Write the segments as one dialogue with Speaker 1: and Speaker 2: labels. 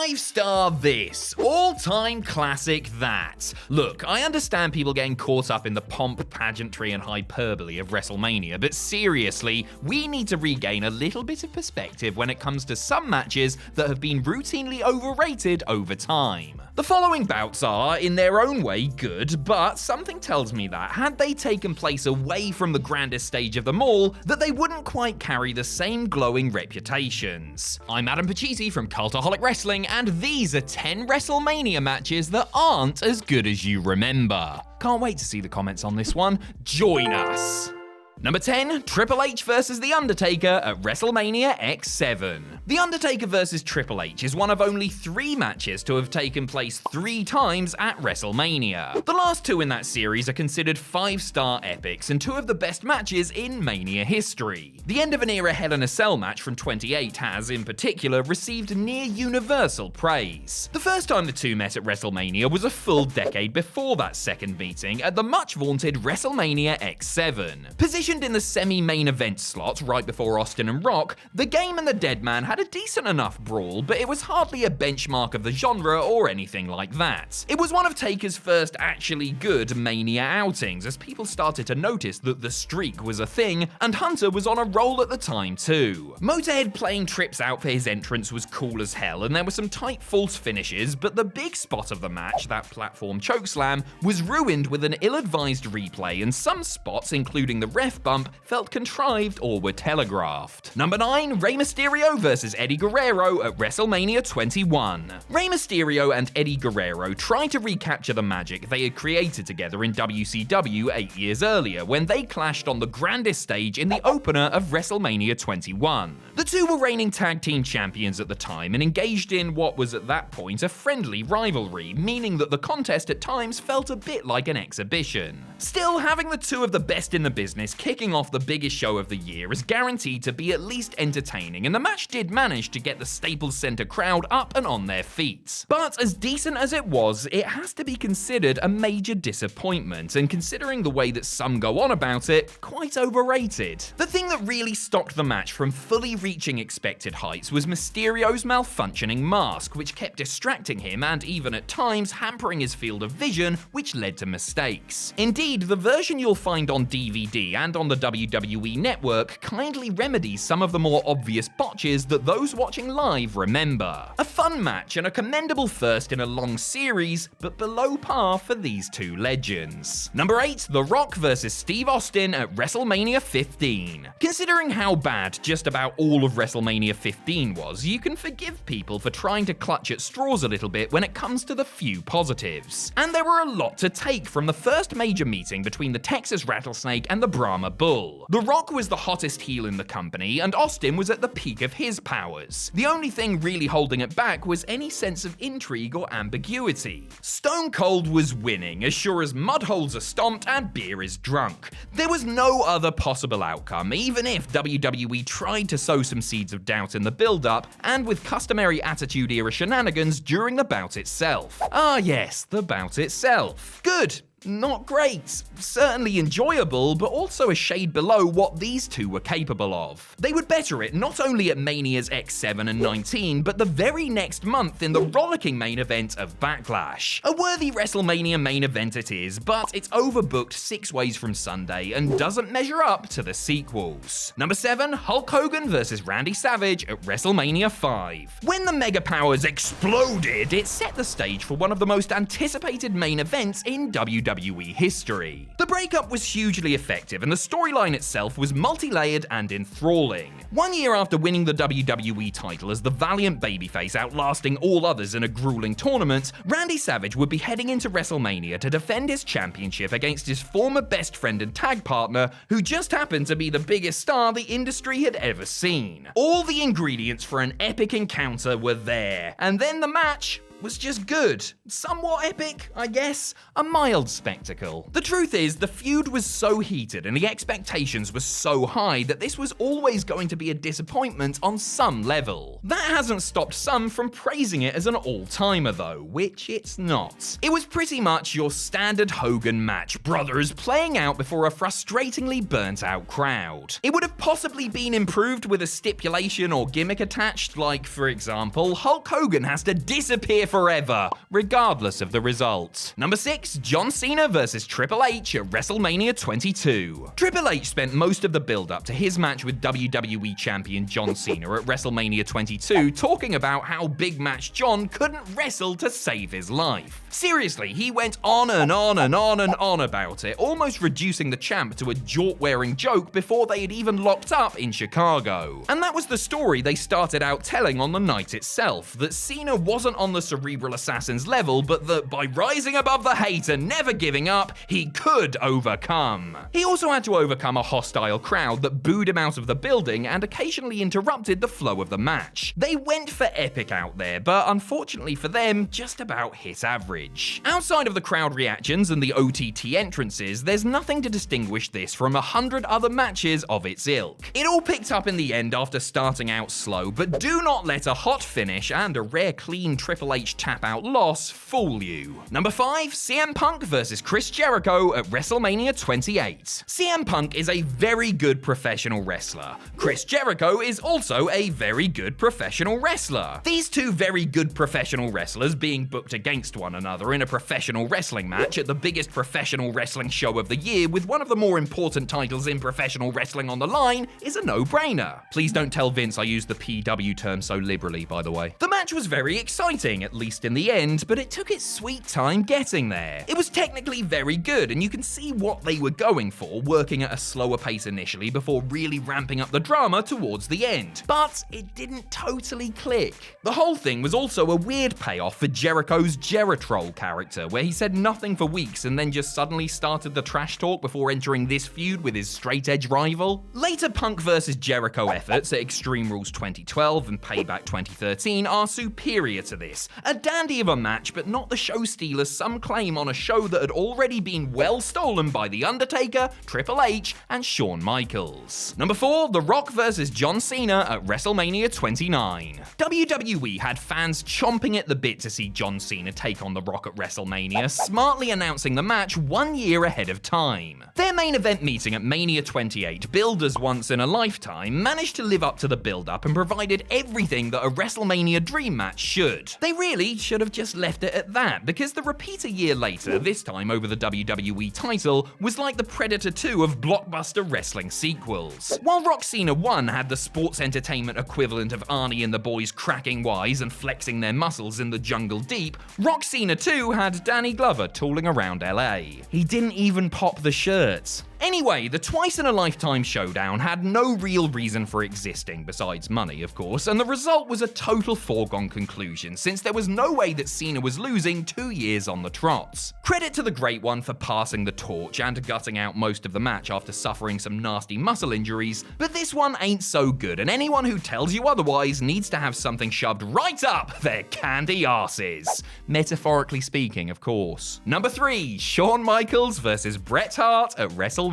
Speaker 1: 5-star this, all-time classic that. Look, I understand people getting caught up in the pomp, pageantry, and hyperbole of WrestleMania, but seriously, we need to regain a little bit of perspective when it comes to some matches that have been routinely overrated over time. The following bouts are, in their own way, good, but something tells me that, had they taken place away from the grandest stage of them all, that they wouldn't quite carry the same glowing reputations. I'm Adam Pacitti from Cultaholic Wrestling, and these are 10 WrestleMania matches that aren't as good as you remember. Can't wait to see the comments on this one. Join us! Number 10, Triple H vs. The Undertaker at WrestleMania X7. The Undertaker vs. Triple H is one of only 3 matches to have taken place 3 times at WrestleMania. The last 2 in that series are considered 5-star epics and 2 of the best matches in Mania history. The end of an era Hell in a Cell match from 28 has, in particular, received near universal praise. The first time the 2 met at WrestleMania was a full decade before that second meeting at the much-vaunted WrestleMania X7. Positioned in the semi-main event slot right before Austin and Rock, the Game and the Dead Man had a decent enough brawl, but it was hardly a benchmark of the genre or anything like that. It was one of Taker's first actually good Mania outings, as people started to notice that the streak was a thing, and Hunter was on a roll at the time too. Motorhead playing Trips out for his entrance was cool as hell, and there were some tight false finishes, but the big spot of the match, that platform chokeslam, was ruined with an ill-advised replay, and some spots, including the ref bump, felt contrived or were telegraphed. Number 9, Rey Mysterio vs. Eddie Guerrero at WrestleMania 21. Rey Mysterio and Eddie Guerrero tried to recapture the magic they had created together in WCW 8 years earlier when they clashed on the grandest stage in the opener of WrestleMania 21. The 2 were reigning tag team champions at the time and engaged in what was at that point a friendly rivalry, meaning that the contest at times felt a bit like an exhibition. Still, having the 2 of the best in the business kicking off the biggest show of the year is guaranteed to be at least entertaining, and the match did manage to get the Staples Center crowd up and on their feet. But as decent as it was, it has to be considered a major disappointment, and considering the way that some go on about it, quite overrated. The thing that really stopped the match from fully reaching expected heights was Mysterio's malfunctioning mask, which kept distracting him and even at times hampering his field of vision, which led to mistakes. Indeed, the version you'll find on DVD and on the WWE Network kindly remedies some of the more obvious botches that those watching live remember. A fun match and a commendable first in a long series, but below par for these 2 legends. Number 8, The Rock vs. Steve Austin at WrestleMania 15. Considering how bad just about all of WrestleMania 15 was, you can forgive people for trying to clutch at straws a little bit when it comes to the few positives. And there were a lot to take from the first major meeting between the Texas Rattlesnake and the Brahma Bull. The Rock was the hottest heel in the company, and Austin was at the peak of his powers. The only thing really holding it back was any sense of intrigue or ambiguity. Stone Cold was winning, as sure as mud holes are stomped and beer is drunk. There was no other possible outcome, even if WWE tried to sow some seeds of doubt in the build-up, and with customary Attitude Era shenanigans during the bout itself. Ah yes, the bout itself. Good. Not great, certainly enjoyable, but also a shade below what these 2 were capable of. They would better it not only at Mania's X7 and 19, but the very next month in the rollicking main event of Backlash. A worthy WrestleMania main event it is, but it's overbooked 6 ways from Sunday and doesn't measure up to the sequels. Number 7, Hulk Hogan vs. Randy Savage at WrestleMania 5. When the Mega Powers exploded, it set the stage for one of the most anticipated main events in WWE history. The breakup was hugely effective, and the storyline itself was multi-layered and enthralling. 1 year after winning the WWE title as the valiant babyface outlasting all others in a grueling tournament, Randy Savage would be heading into WrestleMania to defend his championship against his former best friend and tag partner, who just happened to be the biggest star the industry had ever seen. All the ingredients for an epic encounter were there, and then the match was just good. Somewhat epic, I guess. A mild spectacle. The truth is, the feud was so heated and the expectations were so high that this was always going to be a disappointment on some level. That hasn't stopped some from praising it as an all-timer though, which it's not. It was pretty much your standard Hogan match, brothers playing out before a frustratingly burnt out crowd. It would have possibly been improved with a stipulation or gimmick attached, like, for example, Hulk Hogan has to disappear forever, regardless of the result. Number 6, John Cena versus Triple H at WrestleMania 22. Triple H spent most of the build-up to his match with WWE Champion John Cena at WrestleMania 22 talking about how Big Match John couldn't wrestle to save his life. Seriously, he went on and on and on and on about it, almost reducing the champ to a jort-wearing joke before they had even locked up in Chicago. And that was the story they started out telling on the night itself, that Cena wasn't on the Cerebral Assassin's level, but that by rising above the hate and never giving up, he could overcome. He also had to overcome a hostile crowd that booed him out of the building and occasionally interrupted the flow of the match. They went for epic out there, but unfortunately for them, just about hit average. Outside of the crowd reactions and the OTT entrances, there's nothing to distinguish this from 100 other matches of its ilk. It all picked up in the end after starting out slow, but do not let a hot finish and a rare clean Triple H tap-out loss fool you. Number 5, CM Punk versus Chris Jericho at WrestleMania 28. CM Punk is a very good professional wrestler. Chris Jericho is also a very good professional wrestler. These two very good professional wrestlers being booked against one another in a professional wrestling match at the biggest professional wrestling show of the year with one of the more important titles in professional wrestling on the line is a no-brainer. Please don't tell Vince I used the PW term so liberally, by the way. The match was very exciting, at least in the end, but it took its sweet time getting there. It was technically very good, and you can see what they were going for, working at a slower pace initially before really ramping up the drama towards the end. But it didn't totally click. The whole thing was also a weird payoff for Jericho's Jeritrol character, where he said nothing for weeks and then just suddenly started the trash talk before entering this feud with his straight-edge rival. Later Punk vs. Jericho efforts at Extreme Rules 2012 and Payback 2013 are superior to this. A dandy of a match, but not the show stealers some claim on a show that had already been well stolen by The Undertaker, Triple H, and Shawn Michaels. Number 4, The Rock vs. John Cena at WrestleMania 29. WWE had fans chomping at the bit to see John Cena take on The Rock at WrestleMania, smartly announcing the match 1 year ahead of time. Their main event meeting at Mania 28, billed as once in a lifetime, managed to live up to the build-up and provided everything that a WrestleMania dream match should. They really should have just left it at that, because the repeat a year later, this time over the WWE title, was like the Predator 2 of blockbuster wrestling sequels. While Rock Cena 1 had the sports entertainment equivalent of Arnie and the boys cracking wise and flexing their muscles in the jungle deep, Rock Cena 2 had Danny Glover tooling around LA. He didn't even pop the shirts. Anyway, the twice-in-a-lifetime showdown had no real reason for existing, besides money, of course, and the result was a total foregone conclusion, since there was no way that Cena was losing 2 years on the trot. Credit to the Great One for passing the torch and gutting out most of the match after suffering some nasty muscle injuries, but this one ain't so good, and anyone who tells you otherwise needs to have something shoved right up their candy arses. Metaphorically speaking, of course. Number 3, Shawn Michaels versus Bret Hart at WrestleMania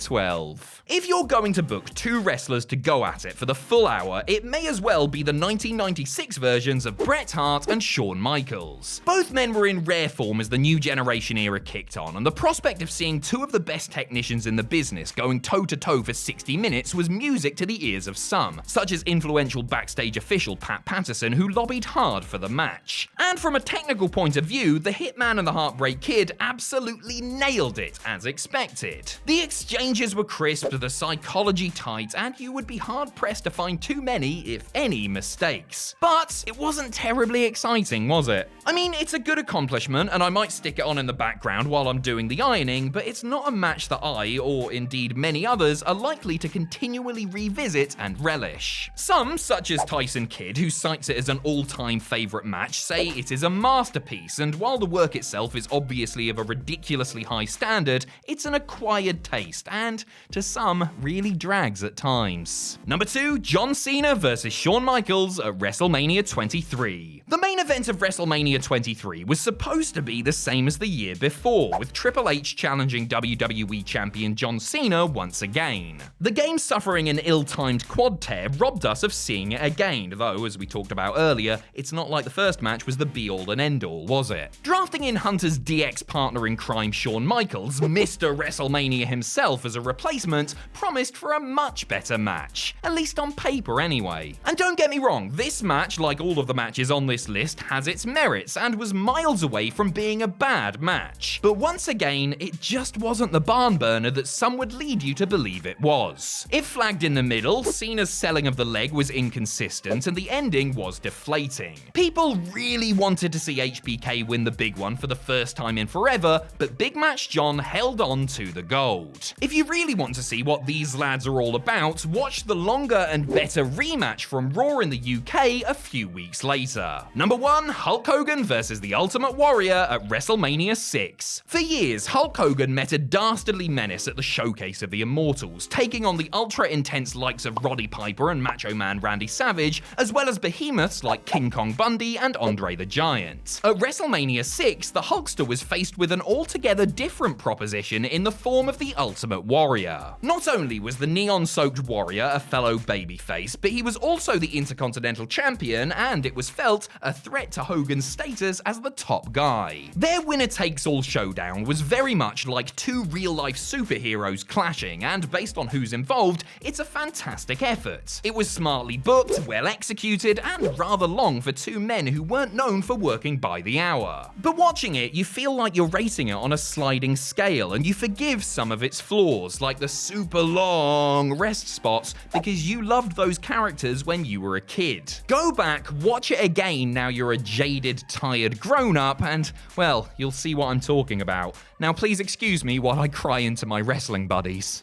Speaker 1: 12. If you're going to book two wrestlers to go at it for the full hour, it may as well be the 1996 versions of Bret Hart and Shawn Michaels. Both men were in rare form as the new generation era kicked on, and the prospect of seeing two of the best technicians in the business going toe-to-toe for 60 minutes was music to the ears of some, such as influential backstage official Pat Patterson, who lobbied hard for the match. And from a technical point of view, the Hitman and the Heartbreak Kid absolutely nailed it, as expected. The exchanges were crisp, the psychology tight, and you would be hard-pressed to find too many, if any, mistakes. But it wasn't terribly exciting, was it? I mean, it's a good accomplishment, and I might stick it on in the background while I'm doing the ironing, but it's not a match that I, or indeed many others, are likely to continually revisit and relish. Some, such as Tyson Kidd, who cites it as an all-time favourite match, say it is a masterpiece, and while the work itself is obviously of a ridiculously high standard, it's an acquired taste, and, to some, really drags at times. Number 2, John Cena versus Shawn Michaels at WrestleMania 23. The main event of WrestleMania 23 was supposed to be the same as the year before, with Triple H challenging WWE Champion John Cena once again. The game suffering an ill-timed quad tear robbed us of seeing it again, though, as we talked about earlier, it's not like the first match was the be-all and end-all, was it? Drafting in Hunter's DX partner in crime Shawn Michaels, Mr. WrestleMania himself as a replacement, promised for a much better match. At least on paper anyway. And don't get me wrong, this match, like all of the matches on this list, has its merits and was miles away from being a bad match. But once again, it just wasn't the barn burner that some would lead you to believe it was. If flagged in the middle, Cena's selling of the leg was inconsistent and the ending was deflating. People really wanted to see HBK win the big one for the first time in forever, but Big Match John held on to the gold. If you really want to see what these lads are all about, watch the longer and better rematch from Raw in the UK a few weeks later. Number 1, Hulk Hogan versus the Ultimate Warrior at WrestleMania 6. For years, Hulk Hogan met a dastardly menace at the showcase of the Immortals, taking on the ultra-intense likes of Roddy Piper and Macho Man Randy Savage, as well as behemoths like King Kong Bundy and Andre the Giant. At WrestleMania 6, the Hulkster was faced with an altogether different proposition in the form of the Ultimate Warrior. Not only was the neon-soaked Warrior a fellow babyface, but he was also the Intercontinental Champion, and it was felt a threat to Hogan's status as the top guy. Their winner-takes-all showdown was very much like two real-life superheroes clashing, and based on who's involved, it's a fantastic effort. It was smartly booked, well executed, and rather long for two men who weren't known for working by the hour. But watching it, you feel like you're rating it on a sliding scale, and you forgive some of its flaws, like the super long rest spots, because you loved those characters when you were a kid. Go back, watch it again now you're a jaded, tired grown-up, and, well, you'll see what I'm talking about. Now please excuse me while I cry into my wrestling buddies.